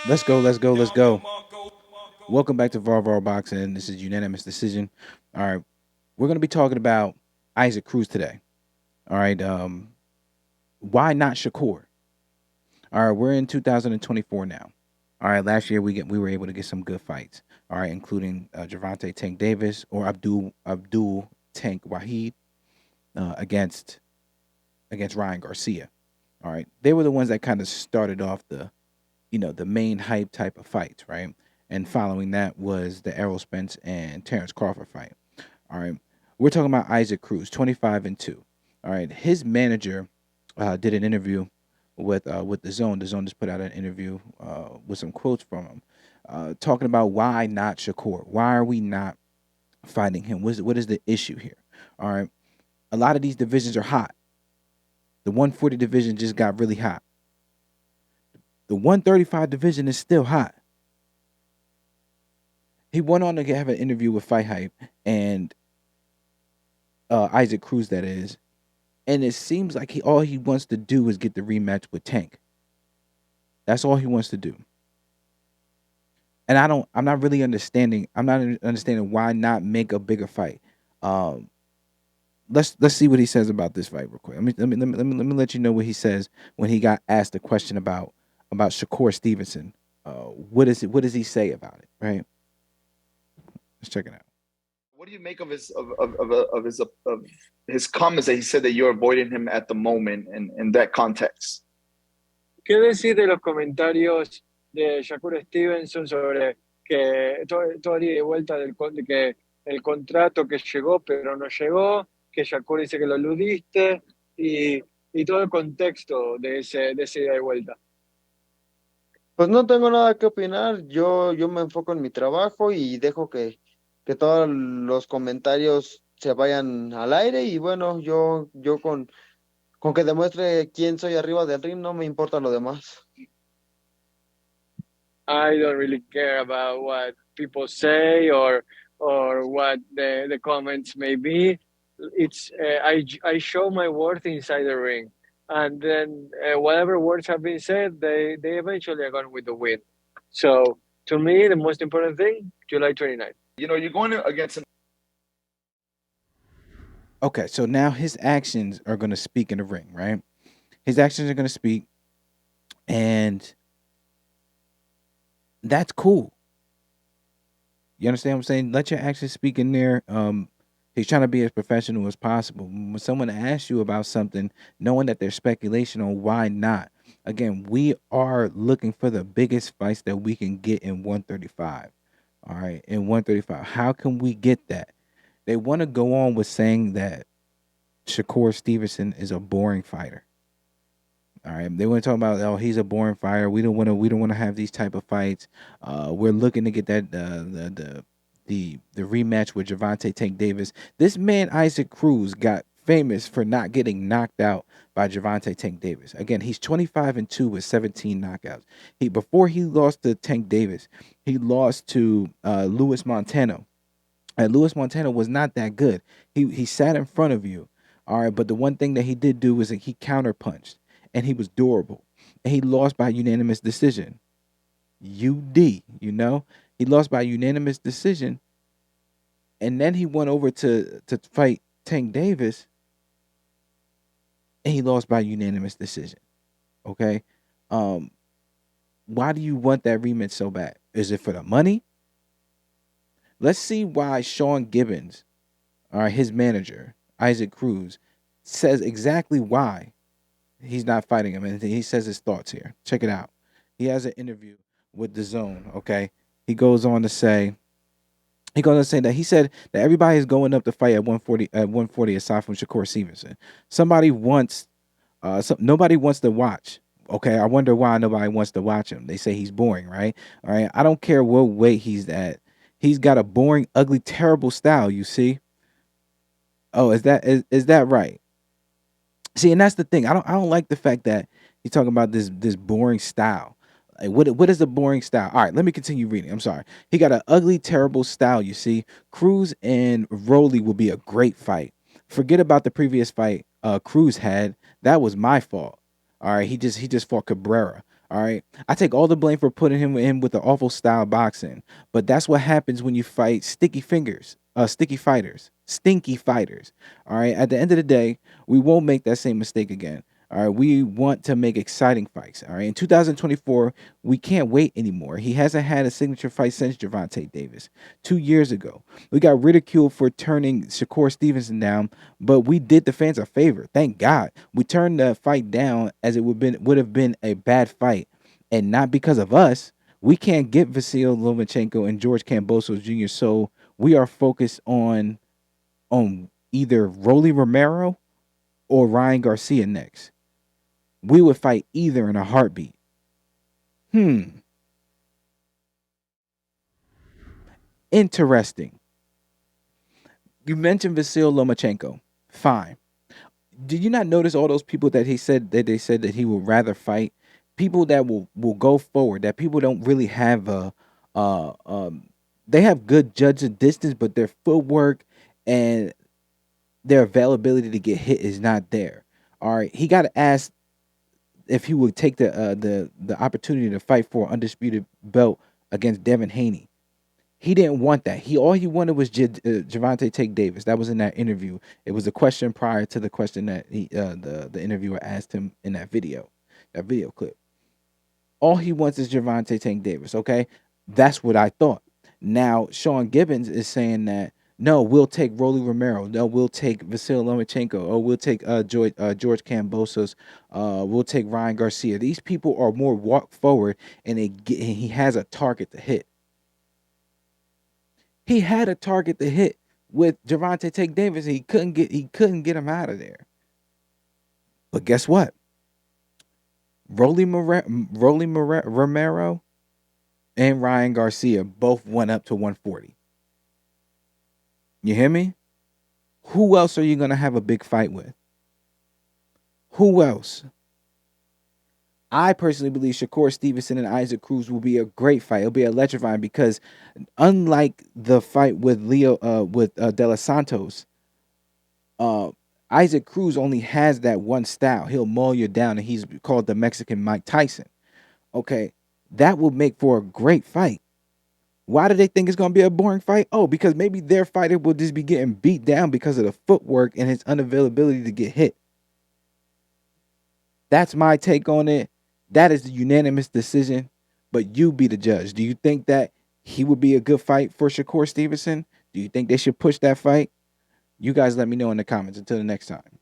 Let's go, let's go, let's go. Welcome back to Var Boxing. This is unanimous decision. All right, we're gonna be talking about Isaac Cruz today. All right, why not Shakur? All right, we're in 2024 now. All right, last year we were able to get some good fights. All right, including Javante Tank Davis or Abdul Tank Wahid against Ryan Garcia. All right, they were the ones that kind of started off the main hype type of fights, right? And following that was the Errol Spence and Terrence Crawford fight. All right, we're talking about Isaac Cruz, 25-2. All right, his manager did an interview with the Zone. The Zone just put out an interview with some quotes from him, talking about why not Shakur? Why are we not fighting him? What is the issue here? All right, a lot of these divisions are hot. The 140 division just got really hot. The 135 division is still hot. He went on to have an interview with Fight Hype and Isaac Cruz, that is, and it seems like all he wants to do is get the rematch with Tank. That's all he wants to do. And I'm not really understanding. I'm not understanding why not make a bigger fight. Um, let's see what he says about this fight real quick. Let me let you know what he says when he got asked a question about Shakur Stevenson. What does he say about it? Right. Let's check it out. What do you make of his comments that he said that you're avoiding him at the moment in that context? ¿Qué decir de los comentarios de Shakur Stevenson sobre que todo ida y vuelta de que el contrato que llegó pero no llegó, que Shakur dice que lo aludiste y todo el contexto de ese ida y vuelta? Pues no tengo nada que opinar, yo me enfoco en mi trabajo y dejo que todos los comentarios se vayan al aire y bueno, yo con que demuestre quién soy arriba del ring, no me importa lo demás. I don't really care about what people say or what the comments may be. It's I show my worth inside the ring, and then whatever words have been said, they eventually are going with the win. So to me, the most important thing, July 29th. You're going against an Okay, so now his actions are going to speak in the ring, right? His actions are going to speak, and that's cool. You understand what I'm saying? Let your actions speak in there. He's trying to be as professional as possible. When someone asks you about something, knowing that there's speculation on why not. Again, we are looking for the biggest fights that we can get in 135. All right, in 135. How can we get that? They want to go on with saying that Shakur Stevenson is a boring fighter. All right, they want to talk about, oh, he's a boring fighter. We don't want to have these type of fights. We're looking to get that the rematch with Javante Tank Davis. This man Isaac Cruz got famous for not getting knocked out by Javante Tank Davis. Again, he's 25-2 with 17 knockouts. Before he lost to Tank Davis, he lost to Louis Montano. And Louis Montano was not that good. He sat in front of you. All right, but the one thing that he did do was that he counterpunched and he was durable. And he lost by unanimous decision. UD, he lost by unanimous decision. And then he went over to fight Tank Davis and he lost by unanimous decision. Okay? Why do you want that rematch so bad? Is it for the money? Let's see why Sean Gibbons, his manager, Isaac Cruz, says exactly why he's not fighting him. And he says his thoughts here. Check it out. He has an interview with the Zone, okay? He goes on to say that he said that everybody is going up to fight at 140 aside from Shakur Stevenson. Nobody wants to watch. Okay, I wonder why nobody wants to watch him. They say he's boring, right? All right, I don't care what weight he's at. He's got a boring, ugly, terrible style, you see? Oh, is that right? See, and that's the thing. I don't like the fact that he's talking about this boring style. Like, what is the boring style? All right, let me continue reading. I'm sorry. He got an ugly, terrible style, you see. Cruz and Rolly will be a great fight. Forget about the previous fight Cruz had. That was my fault. All right, he just fought Cabrera. All right. I take all the blame for putting him in with the awful style boxing. But that's what happens when you fight sticky fighters, stinky fighters. All right. At the end of the day, we won't make that same mistake again. All right. We want to make exciting fights. All right. In 2024, we can't wait anymore. He hasn't had a signature fight since Gervonta Davis 2 years ago. We got ridiculed for turning Shakur Stevenson down, but we did the fans a favor. Thank God. We turned the fight down as it would have been a bad fight, and not because of us. We can't get Vasil Lomachenko and George Kambosos Jr. So we are focused on either Rolly Romero or Ryan Garcia next. We would fight either in a heartbeat. Interesting. You mentioned Vasil Lomachenko. Fine. Did you not notice all those people that they said that he would rather fight? People that will go forward. That people don't really have uh um they have good judge of distance, but their footwork and their availability to get hit is not there. All right, he got asked if he would take the opportunity to fight for an undisputed belt against Devin Haney. He didn't want that. All he wanted was Gervonta Take Davis. That was in that interview. It was a question prior to the question that the interviewer asked him in that video clip. All he wants is Gervonta Tank Davis. Okay, that's what I thought. Now Sean Gibbons is saying that no, we'll take Rolly Romero. No, we'll take Vasil Lomachenko. Or we'll take George Kambosos. We'll take Ryan Garcia. These people are more walk forward, and he has a target to hit. He had a target to hit with Gervonta Take Davis. He couldn't get him out of there. But guess what? Romero and Ryan Garcia both went up to 140. You hear me? Who else are you going to have a big fight with? Who else? I personally believe Shakur Stevenson and Isaac Cruz will be a great fight. It'll be electrifying because unlike the fight with De Los Santos, Isaac Cruz only has that one style. He'll maul you down, and he's called the Mexican Mike Tyson. Okay, that will make for a great fight. Why do they think it's going to be a boring fight? Oh, because maybe their fighter will just be getting beat down because of the footwork and his unavailability to get hit. That's my take on it. That is the unanimous decision, but you be the judge. Do you think that he would be a good fight for Shakur Stevenson? Do you think they should push that fight? You guys let me know in the comments. Until the next time.